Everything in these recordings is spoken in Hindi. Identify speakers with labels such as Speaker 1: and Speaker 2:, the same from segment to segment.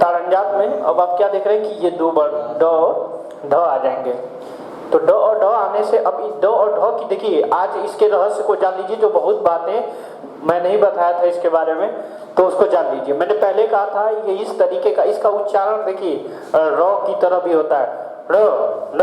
Speaker 1: ताड़नजात में अब आप क्या देख रहे हैं कि ये दो बार ड ढ आ जाएंगे। तो ड और ढ आने से अब ड और ढ की देखिए आज इसके रहस्य को जान लीजिए, जो बहुत बातें मैं नहीं बताया था इसके बारे में तो उसको जान लीजिए। मैंने पहले कहा था ये इस तरीके का, इसका उच्चारण देखिए र की तरह भी होता है, र ल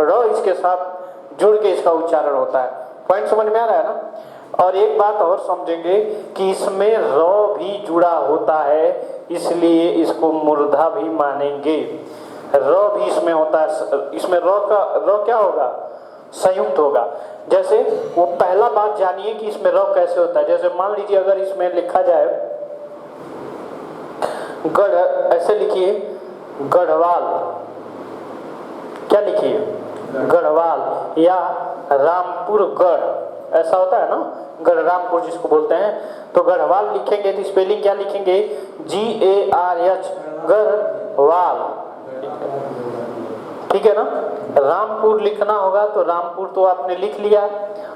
Speaker 1: र इसके साथ जुड़ के इसका उच्चारण होता है। पॉइंट समझ में आ रहा है ना। और एक बात और समझेंगे कि इसमें र भी जुड़ा होता है, इसलिए इसको मूर्धा भी मानेंगे। र भी इसमें होता है, इसमें र क्या होगा, संयुक्त होगा। जैसे वो पहला बात जानिए कि इसमें र कैसे होता है। जैसे मान लीजिए अगर इसमें लिखा जाए गढ़, ऐसे लिखिए गढ़वाल, क्या लिखिए गढ़वाल, या रामपुर गढ़, ऐसा होता है ना, गढ़ रामपुर जिसको बोलते हैं। तो गढ़वाल लिखेंगे तो स्पेलिंग क्या लिखेंगे, GARH, गढ़वाल, ठीक है ना। रामपुर लिखना होगा तो रामपुर तो आपने लिख लिया,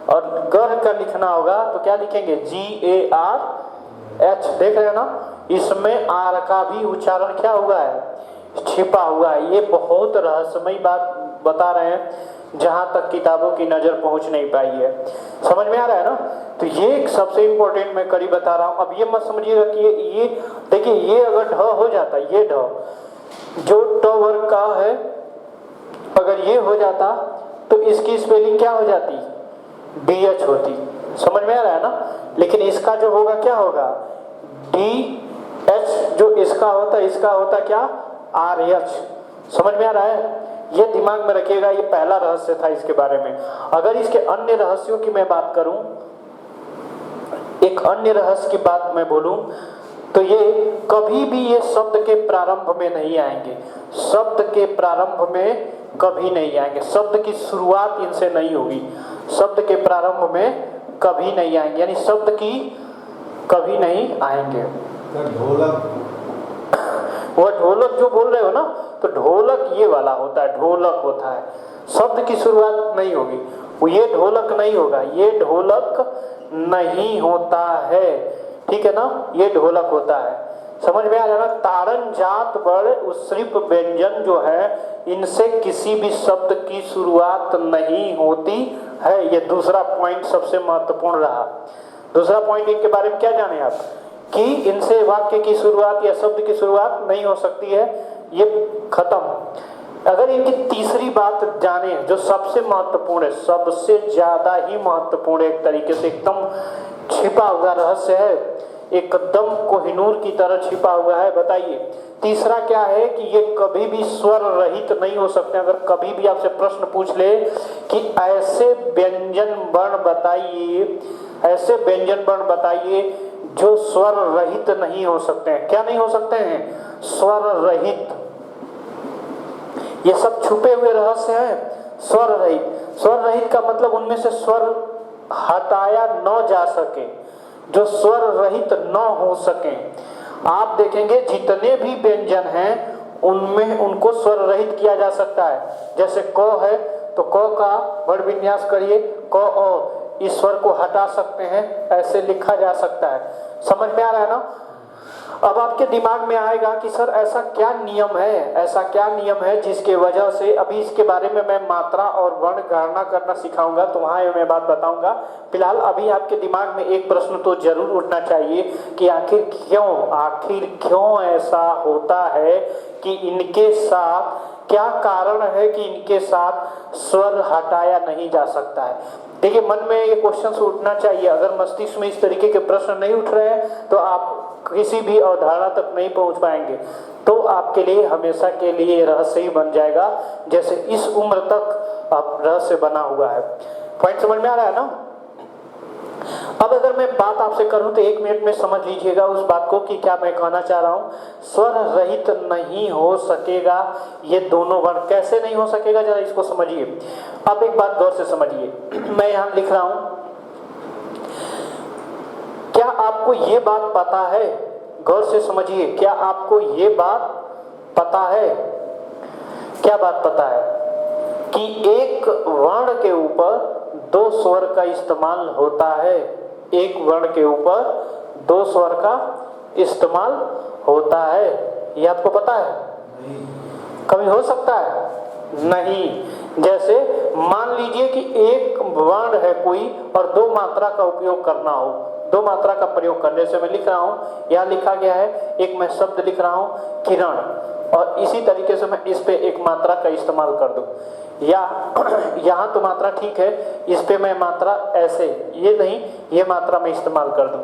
Speaker 1: और गढ़ का लिखना होगा तो क्या लिखेंगे, GARH, देख रहे हैं ना। इसमें आर का भी उच्चारण क्या हुआ है, छिपा हुआ है। ये बहुत रहस्यमयी बात बता रहे हैं जहां तक किताबों की नजर पहुंच नहीं पाई है। समझ में आ रहा है ना। तो ये सबसे इंपॉर्टेंट मैं कड़ी बता रहा हूं। अब ये मत समझिएगा कि ये देखिए, ये अगर ढ हो जाता, ये ढ जो ट वर्ग का है अगर ये हो जाता तो इसकी स्पेलिंग क्या हो जाती, DH होती। समझ में आ रहा है ना। लेकिन इसका जो होगा क्या होगा, DH, जो इसका होता इसका होता क्या, RH। समझ में आ रहा है। ये दिमाग में रखिएगा, ये पहला रहस्य था इसके बारे में। अगर इसके अन्य रहस्यों की मैं बात करूं, एक अन्य रहस्य की बात मैं बोलूं तो ये कभी भी ये शब्द के प्रारंभ में नहीं आएंगे, शब्द के प्रारंभ में कभी नहीं आएंगे, शब्द की शुरुआत इनसे नहीं होगी, शब्द के प्रारंभ में कभी नहीं आएंगे, यानी शब्द की कभी नहीं आएंगे।
Speaker 2: ढोलक,
Speaker 1: वो ढोलक जो बोल रहे हो ना, तो ढोलक ये वाला होता है, ढोलक होता है, शब्द की शुरुआत नहीं होगी, वो ये ढोलक नहीं होगा, ये ढोलक नहीं होता है, ठीक है ना, ये ढोलक होता है। समझ में आ रहा है ना। ताड़न जात बड़ उत्सृप व्यंजन जो है, इनसे किसी भी शब्द की शुरुआत नहीं होती है। ये दूसरा पॉइंट सबसे महत्वपूर्ण रहा। दूसरा पॉइंट इनके बारे में क्या जाने आप, कि इनसे वाक्य की शुरुआत या शब्द की शुरुआत नहीं हो सकती है, ये खत्म। अगर इनकी तीसरी बात जाने जो सबसे महत्वपूर्ण है, सबसे ज्यादा ही महत्वपूर्ण, एक तरीके से एकदम छिपा हुआ रहस्य है, एकदम कोहिनूर की तरह छिपा हुआ है। बताइए तीसरा क्या है, कि ये कभी भी स्वर रहित नहीं हो सकते। अगर कभी भी आपसे प्रश्न पूछ ले कि ऐसे व्यंजन वर्ण बताइए, ऐसे व्यंजन वर्ण बताइए जो स्वर रहित नहीं हो सकते हैं, क्या नहीं हो सकते हैं, स्वर रहित। ये सब छुपे हुए रहस्य हैं। स्वर रहित, स्वर रहित का मतलब उनमें से स्वर हटाया न जा सके, जो स्वर रहित न हो सके। आप देखेंगे जितने भी व्यंजन हैं उनमें उनको स्वर रहित किया जा सकता है। जैसे क है तो क का वर्ण विन्यास करिए, क अ, इस स्वर को हटा सकते हैं, ऐसे लिखा जा सकता है। समझ में आ रहा है ना। अब आपके दिमाग में आएगा कि सर ऐसा क्या नियम है, ऐसा क्या नियम है जिसके वजह से, अभी इसके बारे में मैं मात्रा और वर्ण गणना करना सिखाऊंगा तो वहां मैं बात बताऊंगा। फिलहाल अभी आपके दिमाग में एक प्रश्न तो जरूर उठना चाहिए कि आखिर क्यों ऐसा होता है कि इनके साथ, क्या कारण है कि इनके साथ स्वर हटाया नहीं जा सकता है। देखिए मन में ये क्वेश्चन उठना चाहिए। अगर मस्तिष्क में इस तरीके के प्रश्न नहीं उठ रहे हैं तो आप किसी भी अवधारणा तक नहीं पहुंच पाएंगे, तो आपके लिए हमेशा के लिए रहस्य ही बन जाएगा, जैसे इस उम्र तक आप रहस्य बना हुआ है। पॉइंट समझ में आ रहा है ना। अब अगर मैं बात आपसे करूं तो 1 मिनट में समझ लीजिएगा उस बात को कि क्या मैं कहना चाह रहा हूं। स्वर रहित नहीं हो सकेगा, ये दोनों वर्ण कैसे नहीं हो सकेगा, जरा इसको समझिए। अब एक बात गौर से समझिए, मैं यहां लिख रहा हूं, क्या आपको ये बात पता है, गौर से समझिए, क्या आपको ये बात पता है, क्या बात पता है कि एक वर्ण के ऊपर 2 स्वर का इस्तेमाल होता है, एक वर्ण के ऊपर 2 स्वर का इस्तेमाल होता है। ये आपको पता है? कभी हो सकता है? नहीं। जैसे मान लीजिए कि एक वर्ण है कोई और दो मात्रा का उपयोग करना हो, दो मात्रा का प्रयोग करने से मैं लिख रहा हूं, यहां लिखा गया है, एक मैं शब्द लिख रहा हूं किरण, और इसी तरीके से मैं इस पे एक मात्रा का इस्तेमाल कर दूं, या यहां तो मात्रा ठीक है, इस पे मैं मात्रा ऐसे, ये नहीं, ये मात्रा मैं इस्तेमाल कर दूं,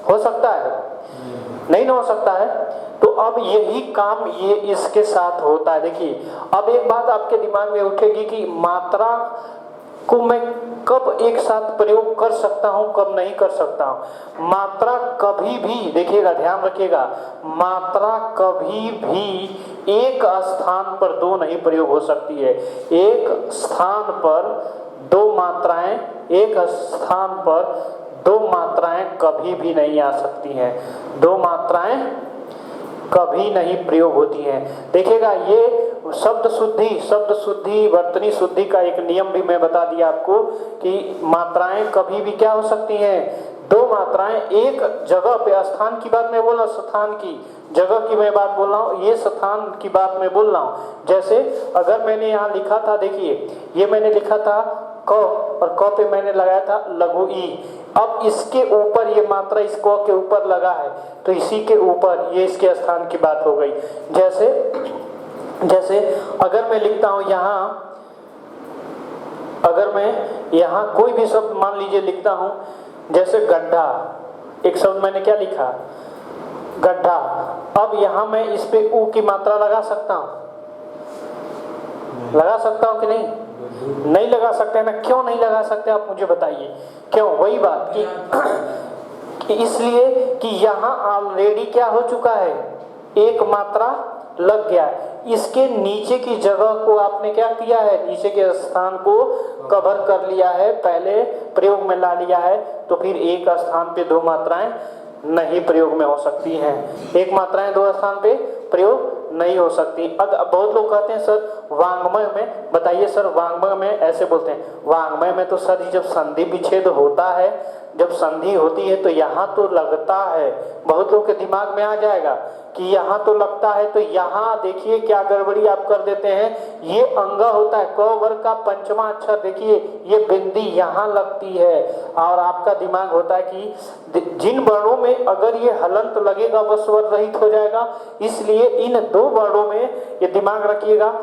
Speaker 1: हो सकता है? नहीं ना हो सकता है। तो अब यही काम ये इसके साथ होता है। देखिए अब एक बात आपके दिमाग में उठेगी कि मात्रा को मैं कब एक साथ प्रयोग कर सकता हूं, कब नहीं कर सकता हूं। मात्रा कभी भी, देखिएगा ध्यान रखिएगा, मात्रा कभी भी एक स्थान पर दो नहीं प्रयोग हो सकती है। एक स्थान पर दो मात्राएं, एक स्थान पर दो मात्राएं कभी भी नहीं आ सकती हैं, दो मात्राएं कभी नहीं प्रयोग होती हैं। देखिएगा ये शब्द शुद्धि वर्तनी शुद्धि का एक नियम भी मैं बता दिया आपको कि मात्राएं कभी भी क्या हो सकती हैं, दो मात्राएं एक जगह पे, स्थान की बात मैं बोल रहा हूं, स्थान की जगह की मैं बात बोल रहा हूं, ये स्थान की बात मैं बोल रहा हूं। जैसे अगर मैंने यहाँ लिखा था, देखिए ये मैंने लिखा था क, और क पे मैंने लगाया था लघु ई, अब इसके ऊपर ये मात्रा इस क के ऊपर लगा है, तो इसी के ऊपर ये इसके स्थान की बात हो गई। जैसे अगर मैं लिखता हूं यहां, अगर मैं यहां कोई भी शब्द मान लीजिए लिखता हूं, जैसे गड्ढा, एक शब्द मैंने क्या लिखा, गड्ढा, अब यहां मैं इस पे ऊ की मात्रा लगा सकता हूं, लगा सकता हूं कि नहीं? नहीं लगा सकते ना। क्यों नहीं लगा सकते आप मुझे बताइए, क्यों? वही बात कि इसलिए कि यहां ऑलरेडी क्या हो चुका है, एक मात्रा लग गया है, इसके नीचे की जगह को आपने क्या किया है, नीचे के स्थान को कवर कर लिया है, पहले प्रयोग में ला लिया है, तो फिर एक स्थान पे दो मात्राएं नहीं प्रयोग में हो सकती हैं, एक मात्राएं दो स्थान पे प्रयोग नहीं हो सकती। अब बहुत लोग कहते हैं सर वांग्मय में, बताइए सर वांग्मय में ऐसे बोलते हैं, वांग्मय में तो सर जब संधि विच्छेद होता है, जब संधि होती है तो यहाँ तो लगता है, बहुत लोग के दिमाग में आ जाएगा कि यहाँ तो लगता है, तो यहाँ देखिए क्या गड़बड़ी आप कर देते हैं, ये अंग होता है, क वर्ग का पंचमा अक्षर, देखिए ये बिंदी यहाँ लगती है, और आपका दिमाग होता है कि जिन वर्णों में अगर ये हलंत लगेगा वह स्वर रहित हो जाएगा, इसलिए इन दो वर्णों में ये दिमाग रखिएगा,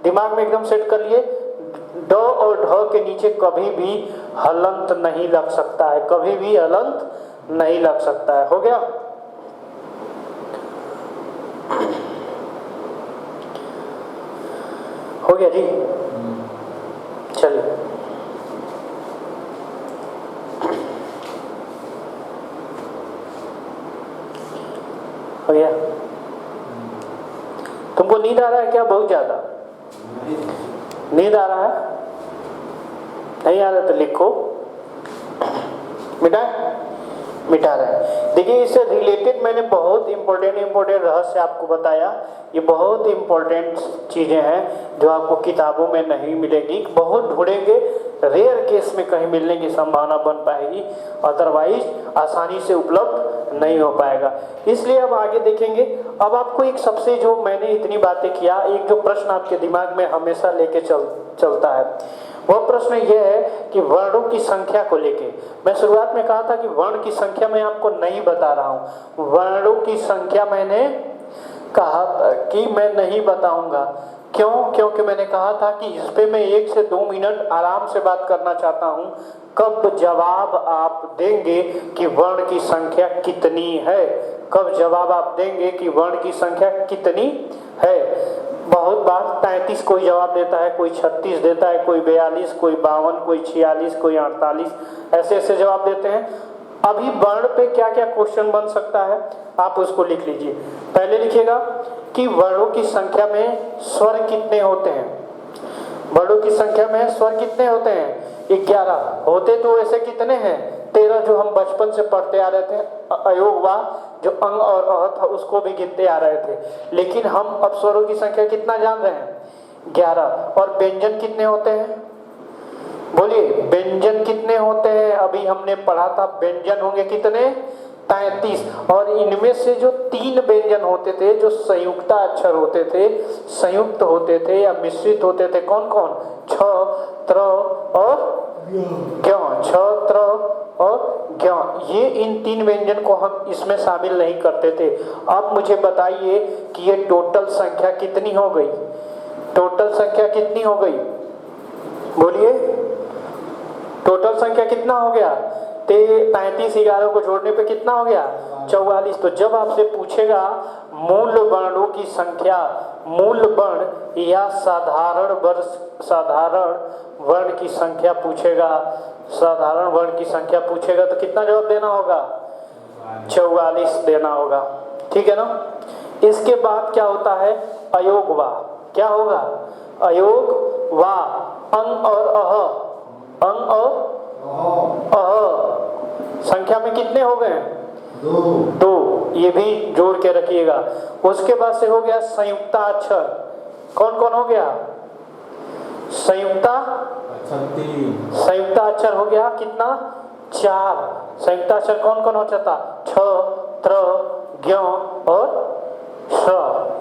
Speaker 1: दिमाग में एकदम सेट कर लिए, ड और ढ के नीचे कभी भी हलंत नहीं लग सकता है, कभी भी हलंत नहीं लग सकता है। हो गया? हो गया जी? चलिए हो गया? तुमको नींद आ रहा है क्या? बहुत ज्यादा नींद आ रहा है? नहीं आ रहा तो लिखो, मिटा रहा है। देखिए इससे रिलेटेड मैंने बहुत इंपॉर्टेंट रहस्य आपको बताया, ये बहुत इंपॉर्टेंट चीजें हैं जो आपको किताबों में नहीं मिलेगी, बहुत ढूंढेंगे, रेयर केस में कहीं मिलने की संभावना बन पाएगी, अदरवाइज आसानी से उपलब्ध नहीं हो पाएगा। इसलिए अब आगे देखेंगे। अब आपको एक सबसे, जो मैंने इतनी बातें किया, एक जो प्रश्न आपके दिमाग में हमेशा लेके चलता है, वह प्रश्न यह है कि वर्णों की संख्या को लेके। मैं शुरुआत में कहा था कि वर्ण की संख्या मैं आपको नहीं बता रहा हूं, वर्णों की संख्या मैंने कहा था कि मैं नहीं बताऊंगा। क्यों? क्योंकि मैंने कहा था कि इस पे मैं 1 से 2 मिनट आराम से बात करना चाहता हूं, कब जवाब आप देंगे कि वर्ण की संख्या कितनी है, कब जवाब आप देंगे कि वर्ण की संख्या कितनी है। बहुत बार 33 कोई जवाब देता है, कोई 36 देता है, कोई 42, कोई 52, कोई 46, कोई 48, ऐसे ऐसे जवाब देते हैं। अभी वर्ण पे क्या क्या क्वेश्चन बन सकता है आप उसको लिख लीजिए। पहले लिखिएगा कि वर्णों की संख्या में स्वर कितने होते हैं, वर्णों की संख्या में स्वर कितने होते हैं? 11 होते तो वैसे कितने हैं? 13 जो हम बचपन से पढ़ते आ रहे थे, अयोगवा जो अंग और अह था उसको भी गिनते आ रहे थे, लेकिन हम अब स्वरों की संख्या कितना जान रहे हैं? 11। और व्यंजन कितने होते हैं? बोलिए व्यंजन कितने होते हैं? अभी हमने पढ़ा था व्यंजन होंगे कितने? 33। और इनमें से जो 3 व्यंजन होते थे जो संयुक्ता अक्षर होते थे, संयुक्त होते थे या मिश्रित होते थे, कौन कौन? छ, त्र और ज्ञ। छ, त्र और ज्ञ, ये इन 3 व्यंजन को हम इसमें शामिल नहीं करते थे। अब मुझे बताइए कि ये टोटल संख्या कितनी हो गई? टोटल संख्या कितनी हो गई? बोलिए, टोटल संख्या कितना हो गया? 33 11 को जोड़ने पे कितना हो गया? 44। तो जब आपसे पूछेगा मूल वर्णों की संख्या, मूल वर्ण या साधारण वर्ण की संख्या पूछेगा, साधारण वर्ण की संख्या पूछेगा तो कितना जवाब देना होगा? 44 देना होगा। ठीक है ना। इसके बाद क्या होता है? अयोग वा। क्या होगा? अयोग वा। अंग और अह, अंग और अह संख्या में कितने हो गए? 2। ये भी जोड़ के रखिएगा। उसके बाद से हो गया संयुक्ता अक्षर। कौन कौन हो गया? संयुक्ता अक्षर हो गया कितना? 4। संयुक्ता अक्षर कौन कौन होता था? छ, त्र, ज्ञ और श,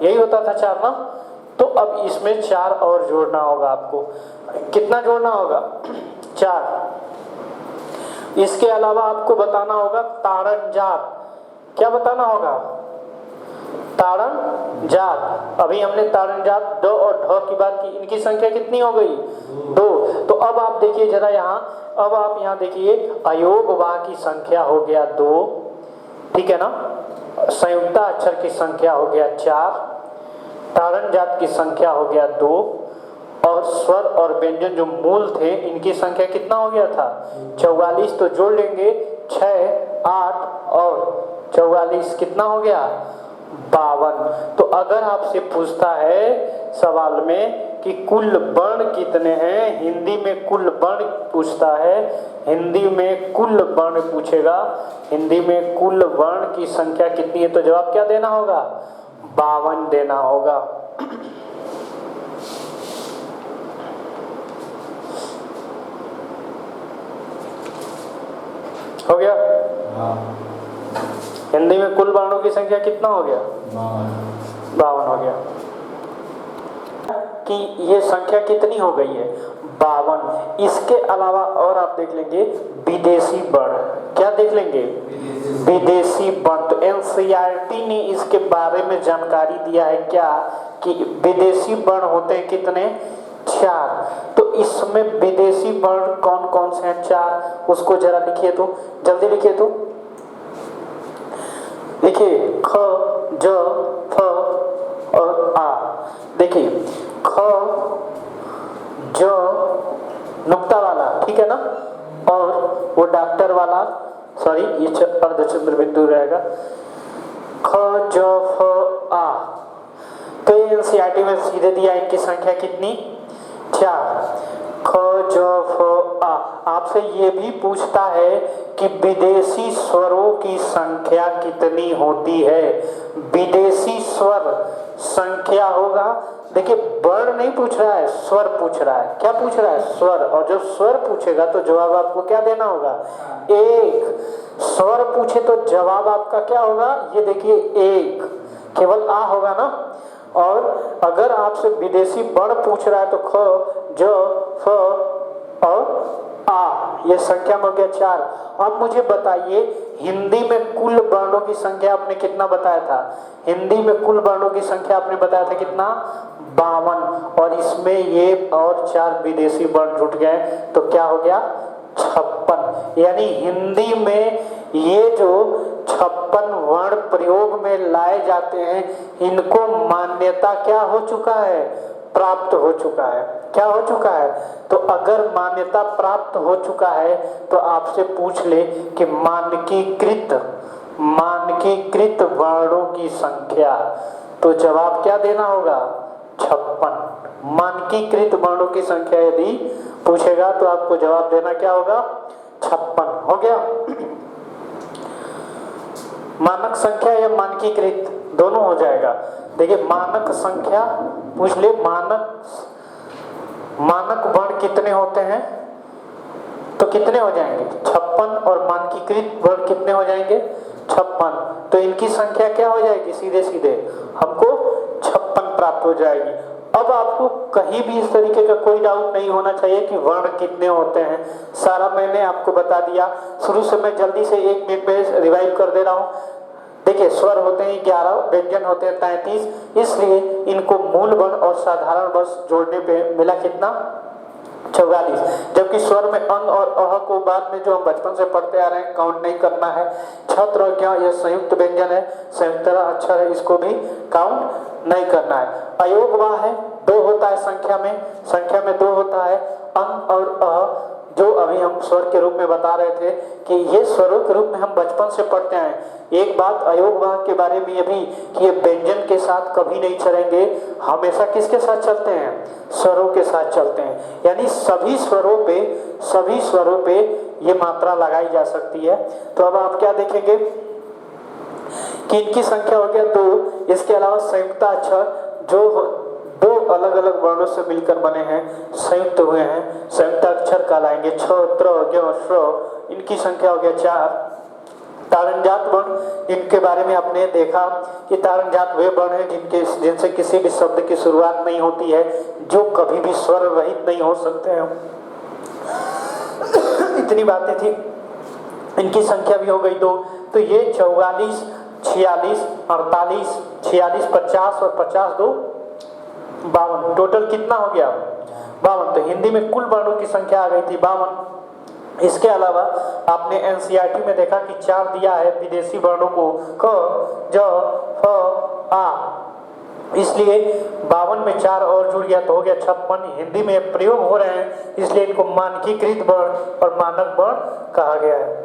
Speaker 1: यही होता था 4 ना। तो अब इसमें 4 और जोड़ना होगा आपको। कितना जोड़ना होगा? 4। इसके अलावा आपको बताना होगा ताड़न जात। क्या बताना होगा? ताड़न जात। अभी हमने ताड़न जात ड और ढ की बात की, इनकी संख्या कितनी हो गई? 2। तो अब आप देखिए जरा यहाँ, अब आप यहाँ देखिए अयोग वा की संख्या हो गया 2, ठीक है ना। संयुक्ता अक्षर की संख्या हो गया 4, ताड़न जात की संख्या हो गया 2, और स्वर और व्यंजन जो मूल थे इनकी संख्या कितना हो गया था? 44। तो जोड़ लेंगे 6, 8 और 44 कितना हो गया? 52। तो अगर आपसे पूछता है सवाल में कि कुल वर्ण कितने हैं, हिंदी में कुल वर्ण पूछता है, हिंदी में कुल वर्ण पूछेगा, हिंदी में कुल वर्ण की संख्या कितनी है, तो जवाब क्या देना होगा? 52 देना होगा। हो गया? हिंदी में कुल वर्णों की संख्या कितना हो गया? 52 हो गया। कि ये संख्या कितनी हो गई है? 52। इसके अलावा और आप देख लेंगे विदेशी वर्ण। क्या देख लेंगे? विदेशी वर्ण। तो एनसीईआरटी ने इसके बारे में जानकारी दिया है क्या कि विदेशी वर्ण होते हैं कितने? 4। तो इसमें विदेशी वर्ण कौन कौन से हैं? 4। उसको जरा लिखिए तो, जल्दी लिखिए तो। देखिए ख, ज, फ और आ। देखिए ख, ज नुक्ता वाला, ठीक है ना, और वो डॉक्टर वाला, सॉरी ये अर्धचंद्र बिंदु रहेगा। ख, ज, फ, आ। तो एनसीईआरटी में सीधे दिया इनकी संख्या कितनी? 4। ख, ज, फ, आ। आपसे ये भी पूछता है कि विदेशी स्वरों की संख्या कितनी होती है? विदेशी स्वर संख्या होगा। देखिए वर्ण नहीं पूछ रहा है, स्वर पूछ रहा है। क्या पूछ रहा है? स्वर। और जब स्वर पूछेगा तो जवाब आपको क्या देना होगा? 1। स्वर पूछे तो जवाब आपका क्या होगा? ये देखिए 1, केवल आ होगा ना। और अगर आपसे विदेशी वर्ण पूछ रहा है तो ख, ज, फ और आ, ये संख्या में हो गया 4। अब मुझे बताइए हिंदी में कुल वर्णों की संख्या आपने कितना बताया था? हिंदी में कुल वर्णों की संख्या आपने बताया था कितना? 52। और इसमें ये और 4 विदेशी वर्ण जुट गए तो क्या हो गया? 56। यानी हिंदी में ये जो 56 वर्ण प्रयोग में लाए जाते हैं, इनको मान्यता क्या हो चुका है? प्राप्त हो चुका है। क्या हो चुका है? तो अगर मान्यता प्राप्त हो चुका है तो आपसे पूछ ले कि मानकीकृत वर्णों की संख्या, तो जवाब क्या देना होगा? 56। मानकीकृत वर्णों की संख्या यदि पूछेगा तो आपको जवाब देना क्या होगा? 56। हो गया? मानक संख्या या मानकीकृत दोनों हो जाएगा। देखिए मानक संख्या पूछ ले, मानक वर्ण कितने होते हैं तो कितने हो जाएंगे? 56। और मानकीकृत वर्ण कितने हो जाएंगे? 56। तो इनकी संख्या क्या हो जाएगी, सीधे सीधे हमको 56 प्राप्त हो जाएगी। अब आपको कहीं भी इस तरीके का कोई डाउट नहीं होना चाहिए कि वर्ण कितने होते हैं, सारा मैंने आपको बता दिया। शुरू से मैं जल्दी से 1 मिनट में रिवाइव कर दे रहा हूँ। देखिए, स्वर होते हैं 11, व्यंजन होते हैं 33, इसलिए इनको मूल वर्ण और साधारण वर्ण जोड़ने पे मिला कितना, 44। जबकि स्वर में अं और अह को बाद में जो हम बचपन से पढ़ते आ रहे हैं काउंट नहीं करना है। छत्र और ज्ञ यह संयुक्त व्यंजन है, संयुक्त अक्षर है, इसको भी काउंट नहीं करना है। अयोग वह है, 2 होता है संख्या में 2 होता है। अं और अह जो अभी हम स्वर के रूप में बता रहे थे कि ये स्वरों के रूप में हम बचपन से पढ़ते हैं। एक बात अयोग वाह के बारे में ये भी कि ये व्यंजन के साथ कभी नहीं चलेंगे, हमेशा किसके साथ चलते हैं, स्वरों के साथ चलते हैं। यानी सभी स्वरों पे ये मात्रा लगाई जा सकती है। तो अब आप क्या देखेंगे कि इनकी संख्या हो गया 2। इसके अलावा संयुक्त अक्षर जो 2 अलग अलग वर्णों से मिलकर बने हैं, संयुक्त हुए हैं, संयुक्त अक्षर कहलाएंगे। छ, त्र, ज्ञ, श्र, इनकी संख्या हो गया 4। ताड़नजात वर्ण, इनके बारे में आपने देखा कि ताड़नजात वे वर्ण हैं जिनसे किसी भी शब्द की शुरुआत नहीं होती है, जो कभी भी स्वर रहित नहीं हो सकते हैं। इतनी बातें थी। इनकी संख्या भी हो गई 2। तो ये 44, 46, 48, 46, 50 और 50 2 52। टोटल कितना हो गया, 52। तो हिंदी में कुल वर्णों की संख्या आ गई थी 52। इसके अलावा आपने एनसीईआरटी में देखा कि 4 दिया है विदेशी वर्णों को, क, ज, फ, आ, इसलिए 52 में 4 और जुड़ गया तो हो गया 56। हिंदी में प्रयोग हो रहे हैं, इसलिए इनको मानकीकृत वर्ण और मानक वर्ण कहा गया है।